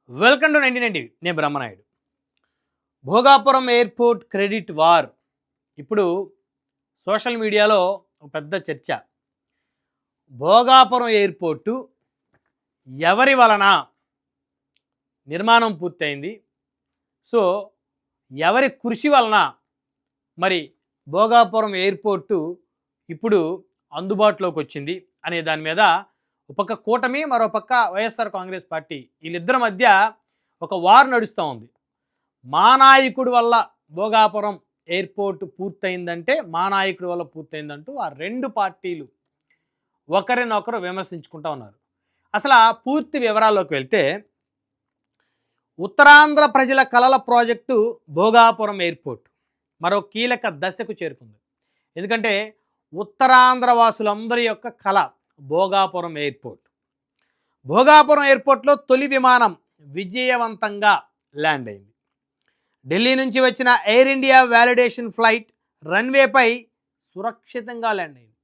Welcome to 1990. నేను Brahmanaidu. Bhogapuram airport credit war ఇప్పుడు social మీడియాలో ఒక పెద్ద చర్చ. భోగాపురం ఎయిర్పోర్టు ఎవరి వలన నిర్మాణం పూర్తయింది? సో ఎవరి కృషి వలన మరి భోగాపురం ఎయిర్పోర్టు ఇప్పుడు అందుబాటులోకి వచ్చింది అనే దాని మీద ఒక పక్క కూటమి, మరో పక్క వైఎస్ఆర్ కాంగ్రెస్ పార్టీ, వీళ్ళిద్దరి మధ్య ఒక వార్ నడుస్తూ ఉంది. మా నాయకుడి వల్ల భోగాపురం ఎయిర్పోర్ట్ పూర్తయిందంటే మా నాయకుడి వల్ల పూర్తయిందంటూ ఆ రెండు పార్టీలు ఒకరినొకరు విమర్శించుకుంటూ ఉన్నారు. అసలు ఆ పూర్తి వివరాల్లోకి వెళ్తే, ఉత్తరాంధ్ర ప్రజల కలల ప్రాజెక్టు భోగాపురం ఎయిర్పోర్ట్ మరో కీలక దశకు చేరుకుంది. ఎందుకంటే ఉత్తరాంధ్ర వాసులందరి యొక్క కళ భోగాపురం ఎయిర్పోర్ట్. భోగాపురం ఎయిర్పోర్ట్లో తొలి విమానం విజయవంతంగా ల్యాండ్ అయింది. ఢిల్లీ నుంచి వచ్చిన ఎయిర్ ఇండియా వ్యాలిడేషన్ ఫ్లైట్ రన్వేపై సురక్షితంగా ల్యాండ్ అయింది.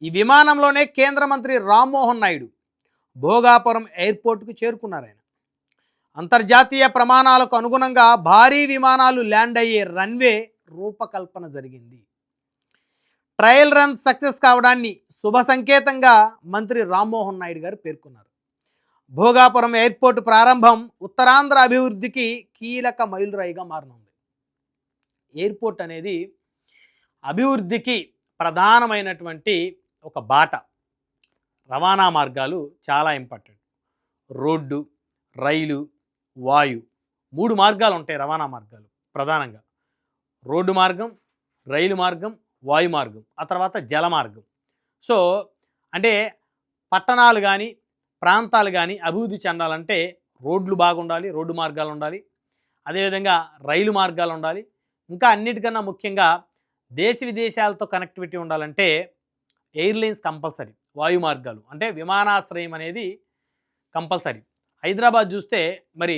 ఈ విమానంలోనే కేంద్ర మంత్రి రామ్మోహన్ నాయుడు భోగాపురం ఎయిర్పోర్ట్కు చేరుకున్నారు. ఆయన అంతర్జాతీయ ప్రమాణాలకు అనుగుణంగా భారీ విమానాలు ల్యాండ్ అయ్యే రన్వే రూపకల్పన జరిగింది. ట్రయల్ రన్ సక్సెస్ కావడాన్ని శుభ సంకేతంగా మంత్రి రామ్మోహన్ నాయుడు గారు పేర్కొన్నారు. భోగాపురం ఎయిర్పోర్ట్ ప్రారంభం ఉత్తరాంధ్ర అభివృద్ధికి కీలక మైలురాయిగా మారనుంది. ఎయిర్పోర్ట్ అనేది అభివృద్ధికి ప్రధానమైనటువంటి ఒక బాట. రవాణా మార్గాలు చాలా ఇంపార్టెంట్. రోడ్డు, రైలు, వాయు, 3 మార్గాలు ఉంటాయి రవాణా మార్గాలు ప్రధానంగా. రోడ్డు మార్గం, రైలు మార్గం, వాయు మార్గం, ఆ తర్వాత జల మార్గం. సో అంటే పట్టణాలు కానీ ప్రాంతాలు కానీ అభివృద్ధి చెందాలంటే రోడ్లు బాగుండాలి, రోడ్డు మార్గాలు ఉండాలి, అదేవిధంగా రైలు మార్గాలు ఉండాలి. ఇంకా అన్నిటికన్నా ముఖ్యంగా దేశ విదేశాలతో కనెక్టివిటీ ఉండాలంటే ఎయిర్లైన్స్ కంపల్సరీ, వాయు మార్గాలు అంటే విమానాశ్రయం అనేది కంపల్సరీ. హైదరాబాద్ చూస్తే మరి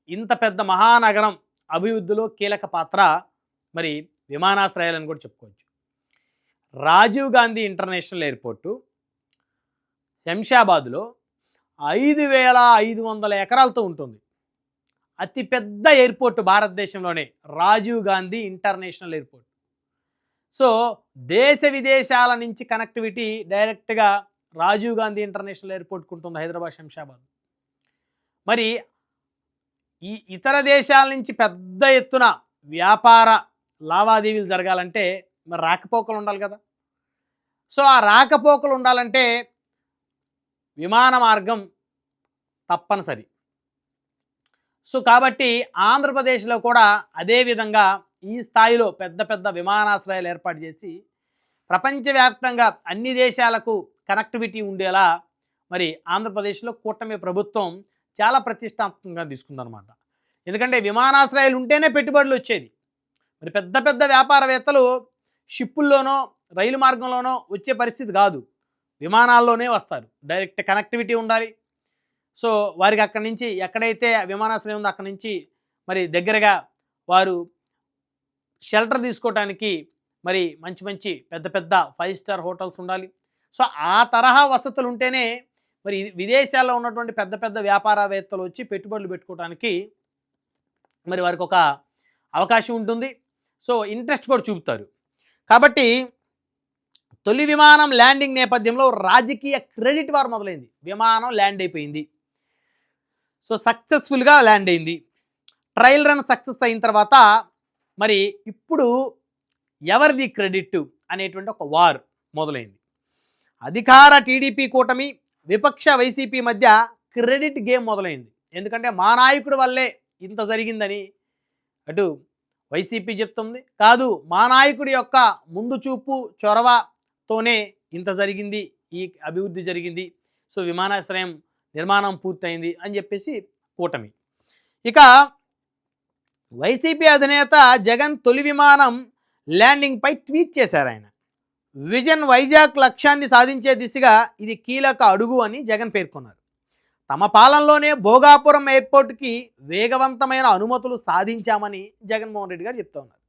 ఇంత పెద్ద మహానగరం అభివృద్ధిలో కీలక పాత్ర మరి విమానాశ్రయాలని కూడా చెప్పుకోవచ్చు. రాజీవ్ గాంధీ ఇంటర్నేషనల్ ఎయిర్పోర్టు శంషాబాద్లో 5,500 ఎకరాలతో ఉంటుంది. అతిపెద్ద ఎయిర్పోర్టు భారతదేశంలోనే Rajiv Gandhi international airport. So దేశ విదేశాల నుంచి కనెక్టివిటీ డైరెక్ట్గా రాజీవ్ గాంధీ ఇంటర్నేషనల్ ఎయిర్పోర్ట్కి ఉంటుంది హైదరాబాద్ శంషాబాద్. మరి ఈ ఇతర దేశాల నుంచి పెద్ద ఎత్తున వ్యాపార లావాదేవీలు జరగాలంటే మరి రాకపోకలు ఉండాలి కదా. సో ఆ రాకపోకలు ఉండాలంటే విమాన మార్గం తప్పనిసరి. సో కాబట్టి ఆంధ్రప్రదేశ్లో కూడా అదేవిధంగా ఈ స్థాయిలో పెద్ద పెద్ద విమానాశ్రయాలు ఏర్పాటు చేసి ప్రపంచవ్యాప్తంగా అన్ని దేశాలకు కనెక్టివిటీ ఉండేలా మరి ఆంధ్రప్రదేశ్లో కూటమి ప్రభుత్వం చాలా ప్రతిష్టాత్మకంగా తీసుకుందనమాట. ఎందుకంటే విమానాశ్రయాలు ఉంటేనే పెట్టుబడులు వచ్చేది. మరి పెద్ద పెద్ద వ్యాపారవేత్తలు షిప్పుల్లోనో రైలు మార్గంలోనో వచ్చే పరిస్థితి కాదు, విమానాల్లోనే వస్తారు. డైరెక్ట్ కనెక్టివిటీ ఉండాలి. సో వారికి అక్కడి నుంచి ఎక్కడైతే విమానాశ్రయం ఉందో అక్కడి నుంచి మరి దగ్గరగా వారు షెల్టర్ తీసుకోవడానికి మరి మంచి మంచి పెద్ద పెద్ద 5 స్టార్ హోటల్స్ ఉండాలి. సో ఆ తరహా వసతులు ఉంటేనే మరి విదేశాల్లో ఉన్నటువంటి పెద్ద పెద్ద వ్యాపారవేత్తలు వచ్చి పెట్టుబడులు పెట్టుకోవడానికి మరి వారికి ఒక అవకాశం ఉంటుంది. సో ఇంట్రెస్ట్ కూడా చూపుతారు. కాబట్టి తొలి విమానం ల్యాండింగ్ నేపథ్యంలో రాజకీయ క్రెడిట్ వార్ మొదలైంది. విమానం ల్యాండ్ అయిపోయింది, సో సక్సెస్ఫుల్గా ల్యాండ్ అయింది. ట్రయల్ రన్ సక్సెస్ అయిన తర్వాత మరి ఇప్పుడు ఎవరిది క్రెడిట్ అనేటువంటి ఒక వార్ మొదలైంది. అధికార టీడీపీ కూటమి, విపక్ష వైసీపీ మధ్య క్రెడిట్ గేమ్ మొదలైంది. ఎందుకంటే మా నాయకుడి వల్లే ఇంత జరిగిందని అటు వైసీపీ చెప్తుంది, కాదు మా నాయకుడి యొక్క ముందు చూపు చొరవతోనే ఇంత జరిగింది, ఈ అభివృద్ధి జరిగింది, సో విమానాశ్రయం నిర్మాణం పూర్తయింది అని చెప్పేసి కూటమి. ఇక వైసీపీ అధినేత జగన్ తొలి విమానం ల్యాండింగ్పై ట్వీట్ చేశారు. ఆయన విజన్ వైజాగ్ లక్ష్యాన్ని సాధించే దిశగా ఇది కీలక అడుగు అని జగన్ పేర్కొన్నారు. తమ పాలనలోనే భోగాపురం ఎయిర్పోర్ట్కి వేగవంతమైన అనుమతులు సాధించామని జగన్మోహన్ రెడ్డి గారు చెప్తూ ఉన్నారు.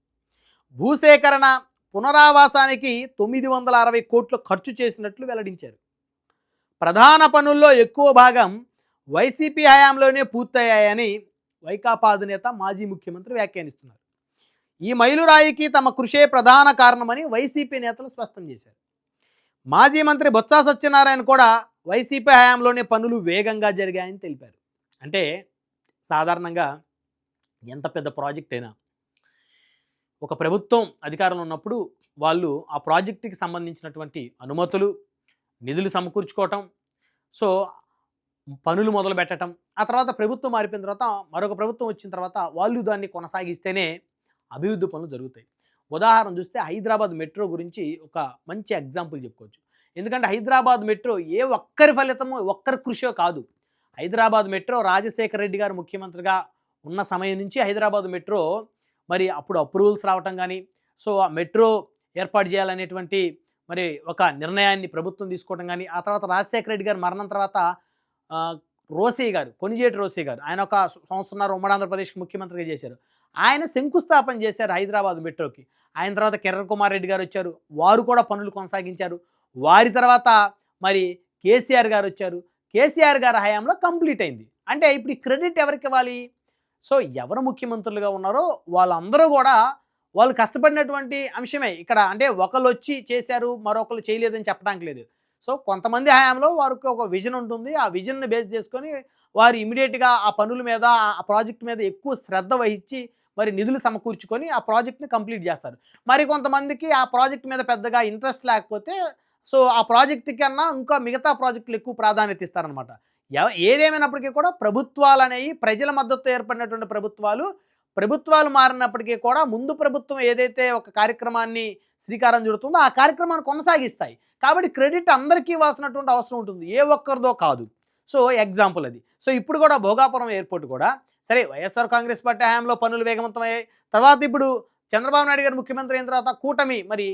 భూసేకరణ, పునరావాసానికి 960 కోట్లు ఖర్చు చేసినట్లు వెల్లడించారు. ప్రధాన పనుల్లో ఎక్కువ భాగం వైసీపీ హయాంలోనే పూర్తయ్యాయని వైకాపా అధినేత మాజీ ముఖ్యమంత్రి వ్యాఖ్యానిస్తున్నారు. ఈ మైలురాయికి తమ కృషే ప్రధాన కారణమని వైసీపీ నేతలు స్పష్టం చేశారు. మాజీ మంత్రి బొత్స సత్యనారాయణ కూడా వైసీపీ హయాంలోనే పనులు వేగంగా జరిగాయని తెలిపారు. అంటే సాధారణంగా ఎంత పెద్ద ప్రాజెక్ట్ అయినా ఒక ప్రభుత్వం అధికారంలో ఉన్నప్పుడు వాళ్ళు ఆ ప్రాజెక్టుకి సంబంధించినటువంటి అనుమతులు, నిధులు సమకూర్చుకోవటం, సో పనులు మొదలు పెట్టడం, ఆ తర్వాత ప్రభుత్వం మారిపోయిన తర్వాత మరొక ప్రభుత్వం వచ్చిన తర్వాత వాళ్ళు దాన్ని కొనసాగిస్తేనే అభివృద్ధి పనులు జరుగుతాయి. ఉదాహరణ చూస్తే హైదరాబాద్ మెట్రో గురించి ఒక మంచి ఎగ్జాంపుల్ చెప్పుకోవచ్చు. ఎందుకంటే హైదరాబాద్ మెట్రో ఏ ఒక్కరి ఫలితమో ఒక్కరి కృషో కాదు. హైదరాబాద్ మెట్రో రాజశేఖర రెడ్డి గారు ముఖ్యమంత్రిగా ఉన్న సమయం నుంచి హైదరాబాద్ మెట్రో మరి అప్పుడు అప్రూవల్స్ రావటం కానీ, సో ఆ మెట్రో ఏర్పాటు చేయాలనేటువంటి మరి ఒక నిర్ణయాన్ని ప్రభుత్వం తీసుకోవడం కానీ, ఆ తర్వాత రాజశేఖర రెడ్డి గారు మరణం తర్వాత రోసయ్య గారు, కొణిజేటి రోసయ్య గారు, ఆయన ఒక సంవత్సరంన్నర ఉమ్మడి ఆంధ్రప్రదేశ్కి ముఖ్యమంత్రిగా చేశారు. ఆయన శంకుస్థాపన చేశారు హైదరాబాద్ మెట్రోకి. ఆయన తర్వాత కిరణ్ కుమార్ రెడ్డి గారు వచ్చారు, వారు కూడా పనులు కొనసాగించారు. వారి తర్వాత మరి కేసీఆర్ గారు వచ్చారు. కేసీఆర్ గారి హయాంలో కంప్లీట్ అయింది. అంటే ఇప్పుడు ఈ క్రెడిట్ ఎవరికి ఇవ్వాలి? సో ఎవరు ముఖ్యమంత్రులుగా ఉన్నారో వాళ్ళందరూ కూడా వాళ్ళు కష్టపడినటువంటి అంశమే ఇక్కడ. అంటే ఒకళ్ళు వచ్చి చేశారు, మరొకరు చేయలేదని చెప్పడానికి లేదు. సో కొంతమంది హయాంలో వారికి ఒక విజన్ ఉంటుంది. ఆ విజన్ని బేస్ చేసుకొని వారు ఇమీడియట్గా ఆ పనుల మీద, ఆ ప్రాజెక్ట్ మీద ఎక్కువ శ్రద్ధ వహించి మరి నిధులు సమకూర్చుకొని ఆ ప్రాజెక్ట్ని కంప్లీట్ చేస్తారు. మరి కొంతమందికి ఆ ప్రాజెక్ట్ మీద పెద్దగా ఇంట్రెస్ట్ లేకపోతే సో ఆ ప్రాజెక్ట్ కన్నా ఇంకా మిగతా ప్రాజెక్టులు ఎక్కువ ప్రాధాన్యత ఇస్తారనమాట. ఏదేమైనప్పటికీ కూడా ప్రభుత్వాలు అనేవి ప్రజల మద్దతు ఏర్పడినటువంటి ప్రభుత్వాలు మారినప్పటికీ కూడా ముందు ప్రభుత్వం ఏదైతే ఒక కార్యక్రమాన్ని శ్రీకారం చుడుతుందో ఆ కార్యక్రమాన్ని కొనసాగిస్తాయి. కాబట్టి క్రెడిట్ అందరికీ ఇవ్వాల్సినటువంటి అవసరం ఉంటుంది, ఏ ఒక్కరిదో కాదు. సో ఎగ్జాంపుల్ అది. సో ఇప్పుడు కూడా భోగాపురం ఎయిర్పోర్ట్ కూడా సరే వైఎస్ఆర్ కాంగ్రెస్ పార్టీ హయాంలో పనులు వేగవంతమయ్యాయి. తర్వాత ఇప్పుడు చంద్రబాబు నాయుడు గారు ముఖ్యమంత్రి అయిన తర్వాత కూటమి మరి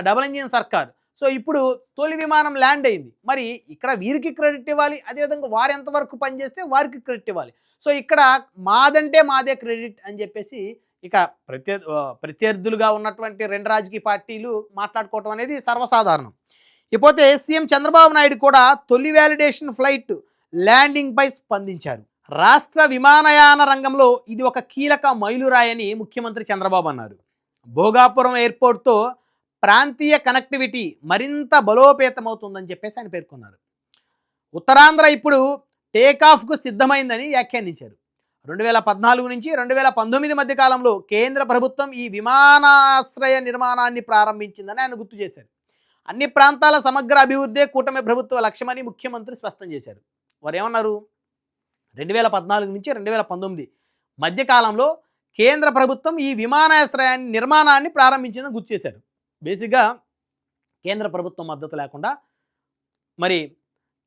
డబుల్ ఇంజిన్ సర్కార్, సో ఇప్పుడు తొలి విమానం ల్యాండ్ అయింది. మరి ఇక్కడ వీరికి క్రెడిట్ ఇవ్వాలి, అదేవిధంగా వారు ఎంతవరకు పనిచేస్తే వారికి క్రెడిట్ ఇవ్వాలి. సో ఇక్కడ మాదంటే మాదే క్రెడిట్ అని చెప్పేసి ఇక ప్రత్యర్థులుగా ఉన్నటువంటి రెండు రాజకీయ పార్టీలు మాట్లాడుకోవటం అనేది సర్వసాధారణం. ఇకపోతే సీఎం చంద్రబాబు నాయుడు కూడా తొలి వ్యాలిడేషన్ ఫ్లైట్ ల్యాండింగ్పై స్పందించారు. రాష్ట్ర విమానయాన రంగంలో ఇది ఒక కీలక మైలురాయని ముఖ్యమంత్రి చంద్రబాబు అన్నారు. భోగాపురం ఎయిర్పోర్ట్తో ప్రాంతీయ కనెక్టివిటీ మరింత బలోపేతమవుతుందని చెప్పేసి ఆయన పేర్కొన్నారు. ఉత్తరాంధ్ర ఇప్పుడు టేకాఫ్కు సిద్ధమైందని వ్యాఖ్యానించారు. 2014 నుంచి 2019 మధ్య కాలంలో కేంద్ర ప్రభుత్వం ఈ విమానాశ్రయ నిర్మాణాన్ని ప్రారంభించిందని ఆయన గుర్తు చేశారు. అన్ని ప్రాంతాల సమగ్ర అభివృద్ధే కూటమి ప్రభుత్వ లక్ష్యమని ముఖ్యమంత్రి స్పష్టం చేశారు. వారు ఏమన్నారు? 2014 నుంచి 2019 మధ్య కాలంలో కేంద్ర ప్రభుత్వం ఈ విమానాశ్రయాన్ని నిర్మాణాన్ని ప్రారంభించిందని గుర్తు చేశారు. బేసిక్గా కేంద్ర ప్రభుత్వం మద్దతు లేకుండా మరి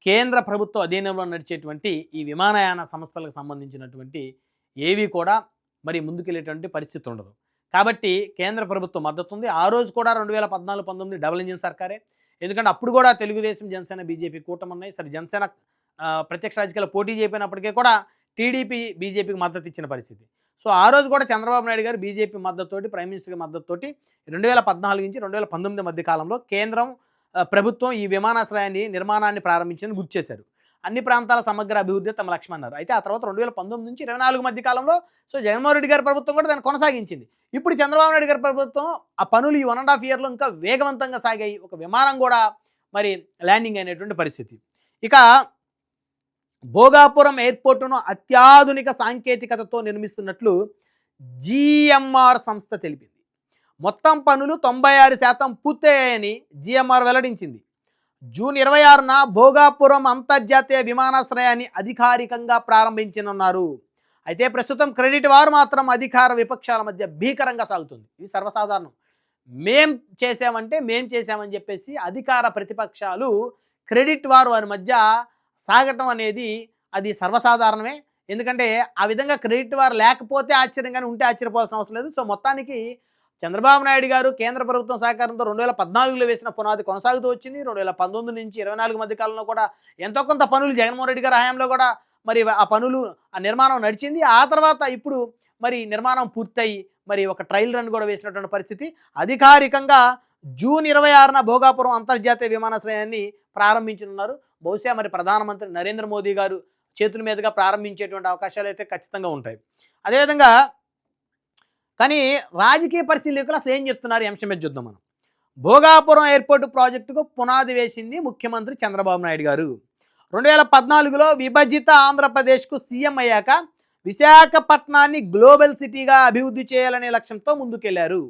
కేంద్ర ప్రభుత్వ అధీనంలో నడిచేటువంటి ఈ విమానయాన సంస్థలకు సంబంధించినటువంటి ఏవి కూడా మరి ముందుకెళ్ళేటువంటి పరిస్థితి ఉండదు. కాబట్టి కేంద్ర ప్రభుత్వం మద్దతు ఉంది. ఆ రోజు కూడా 2014-19 డబుల్ ఇంజిన్ సర్కారే. ఎందుకంటే అప్పుడు కూడా తెలుగుదేశం, జనసేన, బీజేపీ కూటమి ఉన్నాయి. సరే జనసేన ప్రత్యక్ష రాజకీయాల్లో పోటీ చేయకపోయినప్పటికీ కూడా టీడీపీ బీజేపీకి మద్దతు ఇచ్చిన పరిస్థితి. సో ఆ రోజు కూడా చంద్రబాబు నాయుడు గారు బీజేపీ మద్దతుతోటి, ప్రైమ్ మినిస్టర్ మద్దతుతోటి 2014 నుంచి 2019 మధ్య కాలంలో కేంద్రం ప్రభుత్వం ఈ విమానాశ్రయాన్ని నిర్మాణాన్ని ప్రారంభించిందని గుర్తు చేశారు. అన్ని ప్రాంతాల సమగ్ర అభివృద్ధి తమ లక్ష్యం అన్నారు. అయితే ఆ తర్వాత 2019 నుంచి 2024 మధ్య కాలంలో సో జగన్మోహన్ రెడ్డి గారి ప్రభుత్వం కూడా దాన్ని కొనసాగించింది. ఇప్పుడు చంద్రబాబు నాయుడు గారి ప్రభుత్వం ఆ పనులు ఈ 1.5 ఇయర్లో ఇంకా వేగవంతంగా సాగాయి. ఒక విమానం కూడా మరి ల్యాండింగ్ అయినటువంటి పరిస్థితి. ఇక భోగాపురం ఎయిర్పోర్టును అత్యాధునిక సాంకేతికతతో నిర్మిస్తున్నట్లు జిఎంఆర్ సంస్థ తెలిపింది. మొత్తం పనులు 96% పూర్తయ్యాయని జిఎంఆర్ వెల్లడించింది. జూన్ 26న భోగాపురం అంతర్జాతీయ విమానాశ్రయాన్ని అధికారికంగా ప్రారంభించనున్నారు. అయితే ప్రస్తుతం క్రెడిట్ వారు మాత్రం అధికార విపక్షాల మధ్య భీకరంగా సాగుతుంది. ఇది సర్వసాధారణం. మేం చేసామని చెప్పేసి అధికార ప్రతిపక్షాలు క్రెడిట్ వారి మధ్య సాగటం అనేది అది సర్వసాధారణమే. ఎందుకంటే ఆ విధంగా క్రెడిట్ వారు లేకపోతే ఆశ్చర్యంగానే, ఉంటే ఆశ్చర్యపోవాల్సిన అవసరం లేదు. సో మొత్తానికి చంద్రబాబు నాయుడు గారు కేంద్ర ప్రభుత్వం సహకారంతో 2014లో వేసిన పునాది కొనసాగుతూ వచ్చింది. 2019 నుంచి 2024 మధ్య కాలంలో కూడా ఎంతో కొంత పనులు జగన్మోహన్ రెడ్డి గారి హయాంలో కూడా మరి ఆ పనులు, ఆ నిర్మాణం నడిచింది. ఆ తర్వాత ఇప్పుడు మరి నిర్మాణం పూర్తయి మరి ఒక ట్రయల్ రన్ కూడా వేసినటువంటి పరిస్థితి. అధికారికంగా జూన్ 26న భోగాపురం అంతర్జాతీయ విమానాశ్రయాన్ని ప్రారంభించనున్నారు. బహుశా మరి ప్రధానమంత్రి నరేంద్ర మోదీ గారు చేతుల మీదుగా ప్రారంభించేటువంటి అవకాశాలు అయితే ఖచ్చితంగా ఉంటాయి. అదేవిధంగా కానీ రాజకీయ పరిశీలకులు అసలు ఏం చెప్తున్నారు ఈ అంశం మీద చూద్దాం మనం. భోగాపురం ఎయిర్పోర్టు ప్రాజెక్టుకు పునాది వేసింది ముఖ్యమంత్రి చంద్రబాబు నాయుడు గారు. 2014లో విభజిత ఆంధ్రప్రదేశ్కు సీఎం అయ్యాక విశాఖపట్నాన్ని గ్లోబల్ సిటీగా అభివృద్ధి చేయాలనే లక్ష్యంతో ముందుకెళ్లారు.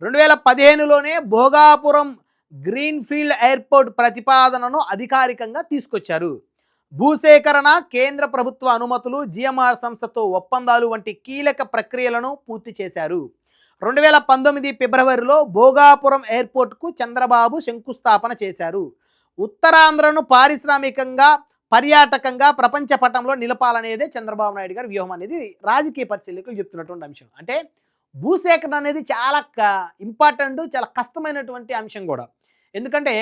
2015లోనే భోగాపురం గ్రీన్ఫీల్డ్ ఎయిర్పోర్ట్ ప్రతిపాదనను అధికారికంగా తీసుకొచ్చారు. భూసేకరణ, కేంద్ర ప్రభుత్వ అనుమతులు, జిఎంఆర్ సంస్థతో ఒప్పందాలు వంటి కీలక ప్రక్రియలను పూర్తి చేశారు. 2019 ఫిబ్రవరిలో భోగాపురం ఎయిర్పోర్టుకు చంద్రబాబు శంకుస్థాపన చేశారు. ఉత్తరాంధ్రను పారిశ్రామికంగా, పర్యాటకంగా ప్రపంచ పటంలో నిలపాలనేదే చంద్రబాబు నాయుడు గారి వ్యూహం అనేది రాజకీయ పరిశీలకులు చెప్తున్నటువంటి అంశం. అంటే భూసేకరణ అనేది చాలా ఇంపార్టెంట్, చాలా కష్టమైనటువంటి అంశం కూడా. ఎందుకంటే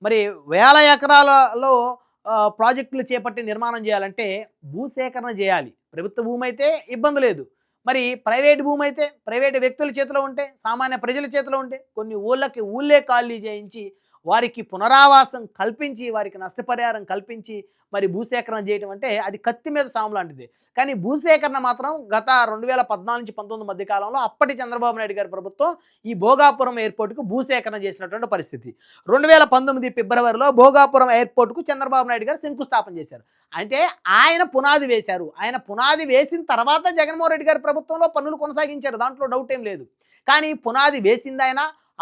మరి వేల ఎకరాలలో ప్రాజెక్టులు చేపట్టి నిర్మాణం చేయాలంటే భూసేకరణ చేయాలి. ప్రభుత్వ భూమి అయితే ఇబ్బంది లేదు. మరి ప్రైవేట్ భూమి అయితే ప్రైవేట్ వ్యక్తుల చేతిలో ఉంటే, సామాన్య ప్రజల చేతిలో ఉంటే కొన్ని ఊళ్ళే ఖాళీ చేయించి వారికి పునరావాసం కల్పించి, వారికి నష్టపరిహారం కల్పించి మరి భూసేకరణ చేయడం అంటే అది కత్తి మీద సాము లాంటిది. కానీ భూసేకరణ మాత్రం గత 2014 నుంచి 19 మధ్య కాలంలో అప్పటి చంద్రబాబు నాయుడు గారి ప్రభుత్వం ఈ భోగాపురం ఎయిర్పోర్టుకు భూసేకరణ చేసినటువంటి పరిస్థితి. 2019 ఫిబ్రవరిలో భోగాపురం ఎయిర్పోర్టుకు చంద్రబాబు నాయుడు గారు శంకుస్థాపన చేశారు. అంటే ఆయన పునాది వేశారు. ఆయన పునాది వేసిన తర్వాత జగన్మోహన్ రెడ్డి గారి ప్రభుత్వంలో పనులు కొనసాగించారు, దాంట్లో డౌట్ ఏం లేదు. కానీ పునాది వేసింది ఆయన,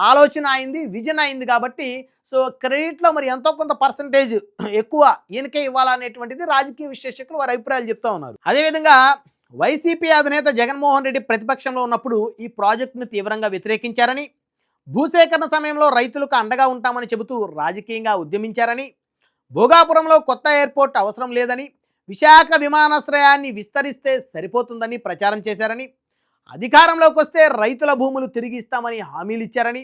ఆలోచన అయింది, విజన్ అయింది. కాబట్టి సో క్రెడిట్లో మరి ఎంతో కొంత పర్సంటేజ్ ఎక్కువ ఈయనకే ఇవ్వాలనేటువంటిది రాజకీయ విశ్లేషకులు వారి అభిప్రాయాలు చెప్తా ఉన్నారు. అదేవిధంగా వైసీపీ అధినేత జగన్మోహన్ రెడ్డి ప్రతిపక్షంలో ఉన్నప్పుడు ఈ ప్రాజెక్టును తీవ్రంగా వ్యతిరేకించారని, భూసేకరణ సమయంలో రైతులకు అండగా ఉంటామని చెబుతూ రాజకీయంగా ఉద్యమించారని, భోగాపురంలో కొత్త ఎయిర్పోర్ట్ అవసరం లేదని, విశాఖ విమానాశ్రయాన్ని విస్తరిస్తే సరిపోతుందని ప్రచారం చేశారని, అధికారంలోకి వస్తే రైతుల భూములు తిరిగి ఇస్తామని హామీలు ఇచ్చారని,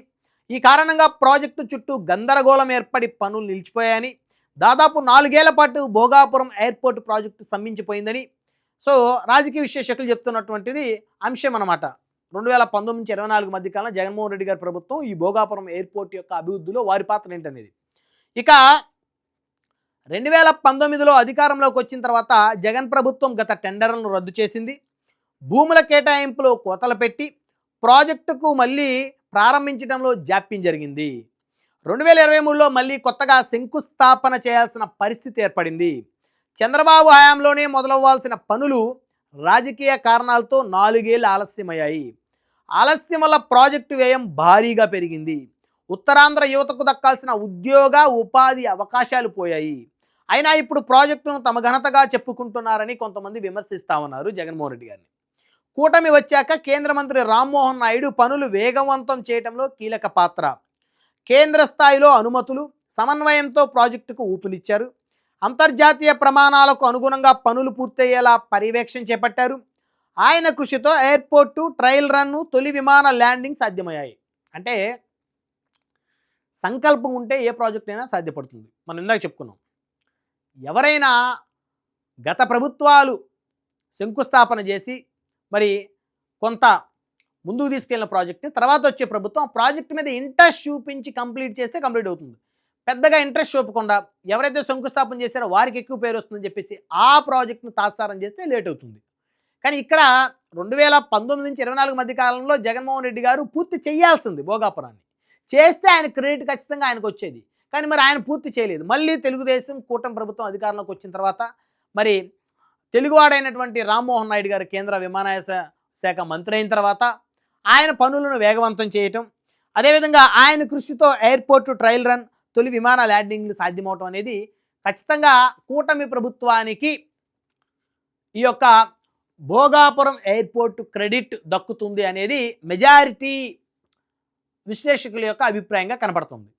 ఈ కారణంగా ప్రాజెక్టు చుట్టూ గందరగోళం ఏర్పడి పనులు నిలిచిపోయాయని, దాదాపు 4 ఏళ్ల పాటు భోగాపురం ఎయిర్పోర్ట్ ప్రాజెక్టు స్తంభించిపోయిందని సో రాజకీయ విశ్లేషకులు చెప్తున్నటువంటిది అంశం అన్నమాట. 2019 నుంచి 24 మధ్య కాలంలో జగన్మోహన్ రెడ్డి గారి ప్రభుత్వం ఈ భోగాపురం ఎయిర్పోర్ట్ యొక్క అభివృద్ధిలో వారి పాత్ర ఏంటనేది. ఇక 2019లో అధికారంలోకి వచ్చిన తర్వాత జగన్ ప్రభుత్వం గత టెండర్లను రద్దు చేసింది. భూముల కేటాయింపులో కోతలు పెట్టి ప్రాజెక్టుకు మళ్ళీ ప్రారంభించడంలో జాప్యం జరిగింది. 2023లో మళ్ళీ కొత్తగా శంకుస్థాపన చేయాల్సిన పరిస్థితి ఏర్పడింది. చంద్రబాబు హయాంలోనే మొదలవ్వాల్సిన పనులు రాజకీయ కారణాలతో 4 ఏళ్ళు ఆలస్యమయ్యాయి. ఆలస్యం వల్ల ప్రాజెక్టు వ్యయం భారీగా పెరిగింది. ఉత్తరాంధ్ర యువతకు దక్కాల్సిన ఉద్యోగ, ఉపాధి అవకాశాలు పోయాయి. అయినా ఇప్పుడు ప్రాజెక్టును తమ ఘనతగా చెప్పుకుంటున్నారని కొంతమంది విమర్శిస్తా ఉన్నారు జగన్మోహన్ రెడ్డి గారిని. కూటమి వచ్చాక కేంద్ర మంత్రి రామ్మోహన్ నాయుడు పనులు వేగవంతం చేయడంలో కీలక పాత్ర. కేంద్ర స్థాయిలో అనుమతులు, సమన్వయంతో ప్రాజెక్టుకు ఊపునిచ్చారు. అంతర్జాతీయ ప్రమాణాలకు అనుగుణంగా పనులు పూర్తయ్యేలా పర్యవేక్షణ చేపట్టారు. ఆయన కృషితో ఎయిర్పోర్టు, ట్రయల్ రన్ను, తొలి విమాన ల్యాండింగ్ సాధ్యమయ్యాయి. అంటే సంకల్పం ఉంటే ఏ ప్రాజెక్ట్ అయినా సాధ్యపడుతుంది. మనం ఇందాక చెప్పుకున్నాం. ఎవరైనా గత ప్రభుత్వాలు శంకుస్థాపన చేసి మరి కొంత ముందుకు తీసుకెళ్లిన ప్రాజెక్ట్ని తర్వాత వచ్చే ప్రభుత్వం ఆ ప్రాజెక్ట్ మీద ఇంట్రెస్ట్ చూపించి కంప్లీట్ చేస్తే కంప్లీట్ అవుతుంది. పెద్దగా ఇంట్రెస్ట్ చూపకుండా ఎవరైతే శంకుస్థాపన చేశారో వారికి ఎక్కువ పేరు వస్తుందని చెప్పేసి ఆ ప్రాజెక్ట్ను తాత్సారం చేస్తే లేట్ అవుతుంది. కానీ ఇక్కడ 2019 నుంచి 24 మధ్య కాలంలో జగన్మోహన్ రెడ్డి గారు పూర్తి చేయాల్సింది భోగాపురాన్ని. చేస్తే ఆయన క్రెడిట్ ఖచ్చితంగా ఆయనకు వచ్చేది. కానీ మరి ఆయన పూర్తి చేయలేదు. మళ్ళీ తెలుగుదేశం కూటమి ప్రభుత్వం అధికారంలోకి వచ్చిన తర్వాత మరి తెలుగువాడైనటువంటి రామ్మోహన్ నాయుడు గారు కేంద్ర విమానయాన శాఖ మంత్రి అయిన తర్వాత ఆయన పనులను వేగవంతం చేయటం, అదేవిధంగా ఆయన కృషితో ఎయిర్పోర్టు, ట్రయల్ రన్, తొలి విమాన ల్యాండింగ్లు సాధ్యమవటం అనేది ఖచ్చితంగా కూటమి ప్రభుత్వానికి ఈ యొక్క భోగాపురం ఎయిర్పోర్టు క్రెడిట్ దక్కుతుంది అనేది మెజారిటీ విశ్లేషకుల యొక్క అభిప్రాయంగా కనపడుతుంది.